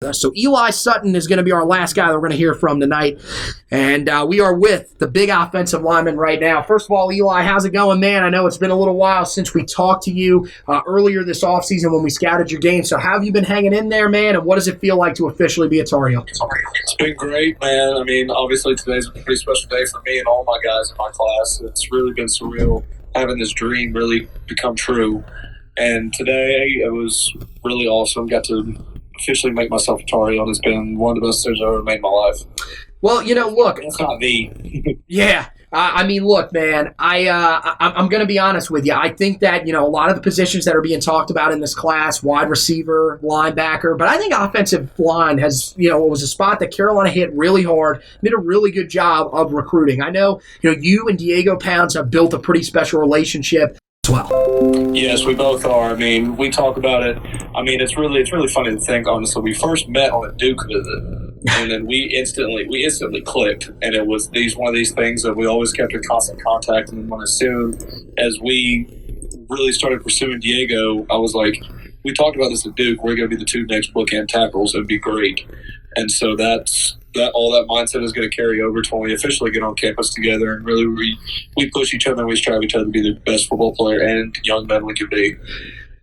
So Eli Sutton is going to be our last guy that we're going to hear from tonight. And we are with the big offensive lineman right now. First of all, Eli, how's it going, man? I know it's been a little while since we talked to you earlier this offseason when we scouted your game. So how have you been hanging in there, man? And what does it feel like to officially be a Tar Heel? It's been great, man. I mean, obviously today's a pretty special day for me and all my guys in my class. It's really been surreal having this dream really become true. And today it was really awesome. Got to officially make myself a Tar Heel, and it's been one of the best decisions I've ever made in my life. Well, you know, look. It's not me. Yeah. I mean, look, man, I'm going to be honest with you. I think that, you know, a lot of the positions that are being talked about in this class, wide receiver, linebacker, but I think offensive line has, you know, it was a spot that Carolina hit really hard, did a really good job of recruiting. I know, you know, you and Diego Pounds have built a pretty special relationship as well. Yes, we both are. I mean, we talk about it. I mean, it's really funny to think, honestly. We first met on a Duke visit, and then we instantly clicked, and it was one of these things that we always kept in constant contact. And when as soon as we really started pursuing Diego, I was like, we talked about this at Duke. We're going to be the two next bookend tackles. It'd be great. And so all that mindset is going to carry over to when we officially get on campus together, and really we push each other and we strive each other to be the best football player and young men we could be.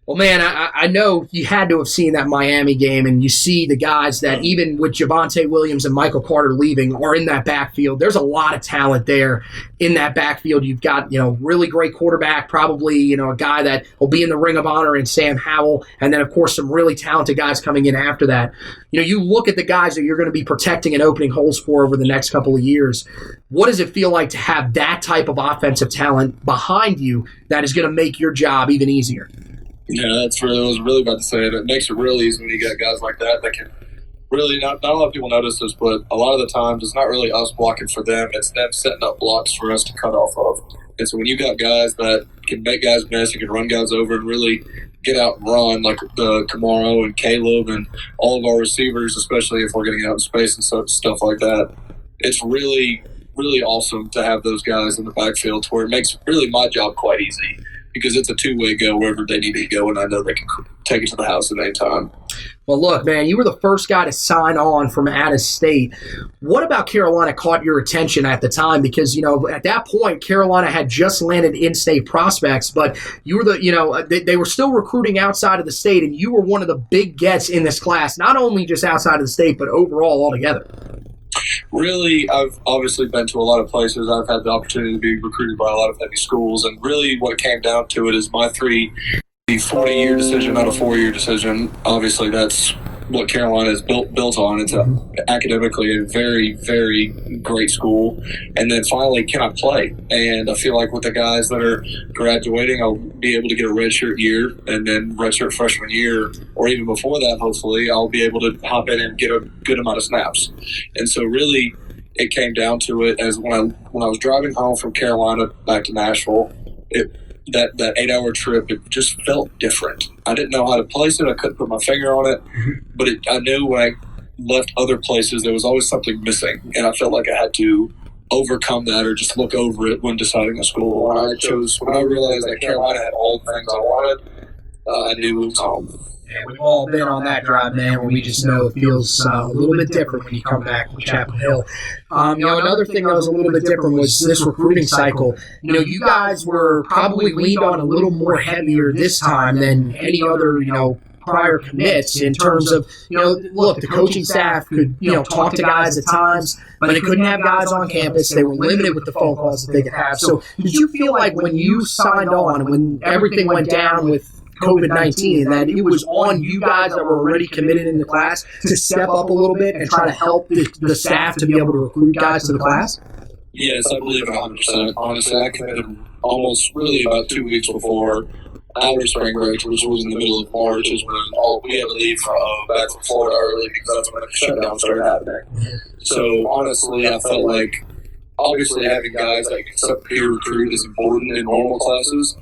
Well, man, I know you had to have seen that Miami game, and you see the guys that even with Javonte Williams and Michael Carter leaving are in that backfield. There's a lot of talent there in that backfield. You've got, you know, really great quarterback, probably, you know, a guy that will be in the Ring of Honor in Sam Howell, and then, of course, some really talented guys coming in after that. You know, you look at the guys that you're going to be protecting and opening holes for over the next couple of years. What does it feel like to have that type of offensive talent behind you that is going to make your job even easier? Yeah, I was really about to say it. It makes it real easy when you got guys like that can really, not a lot of people notice this, but a lot of the times it's not really us blocking for them. It's them setting up blocks for us to cut off of. And so when you got guys that can make guys miss and can run guys over and really get out and run, like the Kamaro and Caleb and all of our receivers, especially if we're getting out in space and stuff like that, it's really, really awesome to have those guys in the backfield to where it makes really my job quite easy, because it's a two-way go wherever they need to go, and I know they can take it to the house at any time. Well, look, man, you were the first guy to sign on from Addis State. What about Carolina caught your attention at the time? Because, you know, at that point, Carolina had just landed in-state prospects, but you were they were still recruiting outside of the state, and you were one of the big gets in this class, not only just outside of the state, but overall altogether. Really, I've obviously been to a lot of places. I've had the opportunity to be recruited by a lot of heavy schools, and really what it came down to it is my 40-year decision, not a 4-year decision. Obviously, that's what Carolina is built on. It's academically a very, very great school. And then finally, can I play? And I feel like with the guys that are graduating, I'll be able to get a redshirt year, and then redshirt freshman year, or even before that, hopefully, I'll be able to hop in and get a good amount of snaps. And so really, it came down to it as when I was driving home from Carolina back to Nashville, that 8-hour trip, it just felt different. I didn't know how to place it. I couldn't put my finger on it. But I knew when I left other places, there was always something missing. And I felt like I had to overcome that or just look over it when deciding a school. When I realized that Carolina had all the things I wanted, I knew it was home. And we've all been on that drive, man, where we just know it feels a little bit different when you come back from Chapel Hill. You know, another thing that was a little bit different was this recruiting cycle. You know, you guys were probably leaned on a little more heavier this time than any other, you know, prior commits in terms of, you know, look, the coaching staff could, you know, talk to guys at times, but they couldn't have guys on campus. They were limited with the phone calls that they could have. So did you feel like when you signed on, when everything went down with COVID-19, that it was on you guys that were already committed in the class to step up a little bit and try to help the staff to be able to recruit guys to the class? Yes, I believe it 100%. Honestly, I committed almost really about 2 weeks before our spring break, which was in the middle of March, is when we had to leave back from Florida early because that's when the shutdown started happening. So honestly, I felt like obviously having guys that can peer recruit is important in normal classes.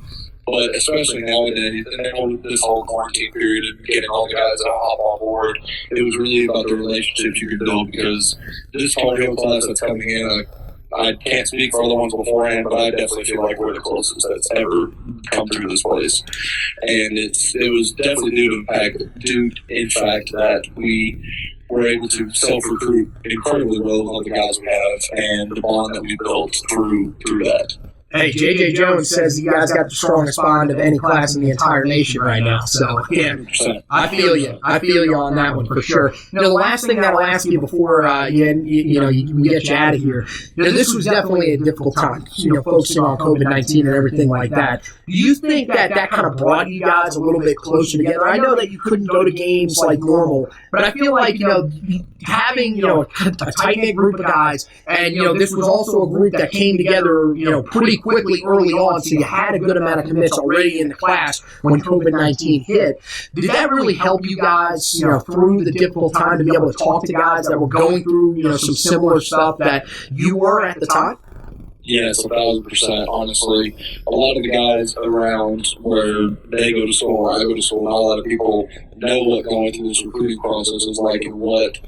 But especially nowadays, and then this whole quarantine period and getting all the guys that hop on board, it was really about the relationships you could build, because this Tar Heel class that's coming in, I can't speak for other ones beforehand, but I definitely feel like we're the closest that's ever come through this place. And it was definitely due, in fact, that we were able to self-recruit incredibly well with all the guys we have and the bond that we built through that. Hey, J.J. Jones says you guys got the strongest bond of any class in the entire nation right now. So, yeah, I feel you. I feel you on that one for sure. The last thing that I'll ask you before we get you out of here, this was definitely a difficult time, focusing on COVID-19 and everything like that. Do you think that kind of brought you guys a little bit closer together? I know that you couldn't go to games like normal, but I feel like, having, a tight-knit group of guys, and, this was also a group that came together, pretty quickly early on, so you had a good amount of commits already in the class when COVID-19 hit. Did that really help you guys, through the difficult time to be able to talk to guys that were going through, some similar stuff that you were at the time? Yes, 1,000%. Honestly, a lot of the guys around where they go to school, or I go to school, not a lot of people know what going through this recruiting process is like and what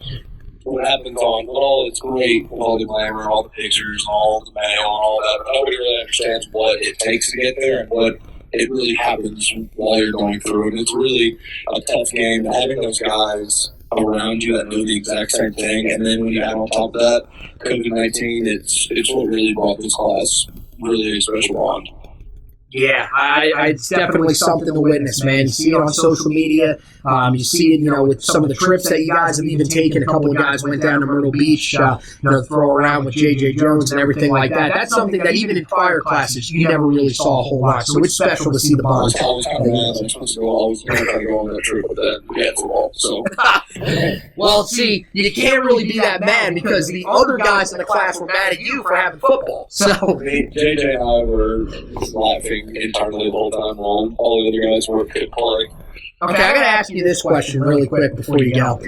happens on. Well, it's great with all the glamour, all the pictures, all the mail, and all that, but nobody really understands what it takes to get there and what it really happens while you're going through. And it's really a tough game. And having those guys around you that know the exact same thing, and then when you add on top of that COVID-19, it's what really brought this class really a special bond. Yeah, it's definitely something to witness, man. You see it on social media. You see it, with some of the trips that you guys have even taken. A couple of guys went down to Myrtle Beach, to throw around with J.J. Jones and everything like that. That's something that even in fire classes, you never really saw a whole lot. So it's special to see the bonds. I was kind of mad. I'm supposed to go on that trip with that. We had football, so. Well, see, you can't really be that mad because the other guys in the class were mad at you for having football. So J.J. and I were laughing internally the whole time while all the other guys were playing. Okay, I got to ask you this question really quick before you go.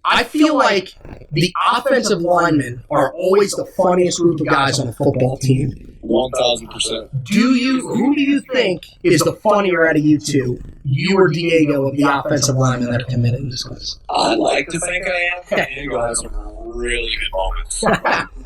I feel like the offensive linemen are always the funniest group of guys on a football team. 1,000%. Who do you think is the funnier out of you two, you or Diego, of the offensive linemen that are committed in this class? I like to think I am. Diego has some really good moments.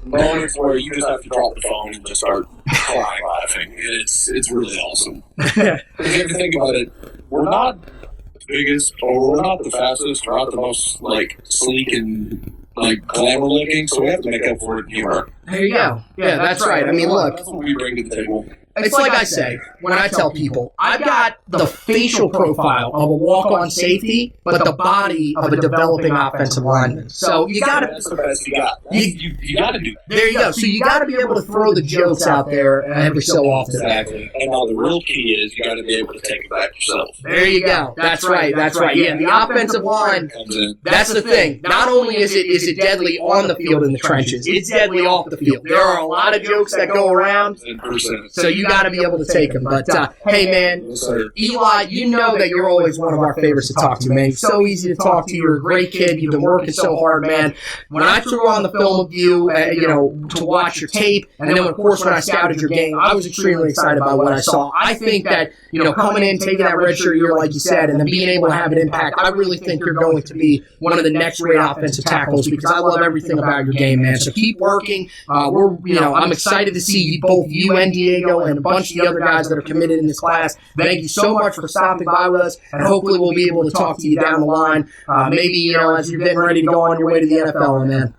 Moments where you just have to drop the phone and just start crying laughing. It's really awesome. If you ever think about it, we're not the biggest, or we're not the fastest, or not the most sleek and glamour looking, so we have to make up for it in humor. There you go. Yeah, that's right. I mean, look. That's what we bring to the table. It's like I say when I tell people, I've got the facial profile of a walk-on safety, but the body of a developing offensive lineman. So you got to. That's the best you got. You got to do that. There you go. So you got to be able to throw the jokes out there every so often. Exactly. And now the real key is you got to be able to take it back yourself. There you go. That's right. That's right. Yeah, the offensive line comes in. That's the thing. Not only is it deadly on the field in the trenches, it's deadly off the field. There are a lot of jokes that go around. 100%. So you got to be able to take them. But, hey, man, Yes, sir. Eli, you know that you're always one of our favorites to talk to, man. You're so easy to talk to. You're a great kid. You've been working so hard, man. When I threw on the film of you, to watch your tape, and then, of course, when I scouted your game, I was extremely excited about what I saw. I think that, coming in, taking that redshirt year, like you said, and then being able to have an impact, I really think you're going to be one of the next great offensive tackles because I love everything about your game, man. So keep working. I'm excited to see both you and Diego and a bunch of the other guys that are committed in this class. Thank you so much for stopping by with us, and hopefully we'll be able to talk to you down the line. Maybe, as you're getting ready to go on your way to the NFL, man.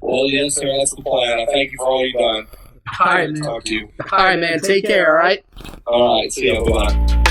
Well, yes, sir. That's the plan. I thank you for all you've done. All right, man. Talk to you. All right, man. Take care, all right? All right. See you. Bye.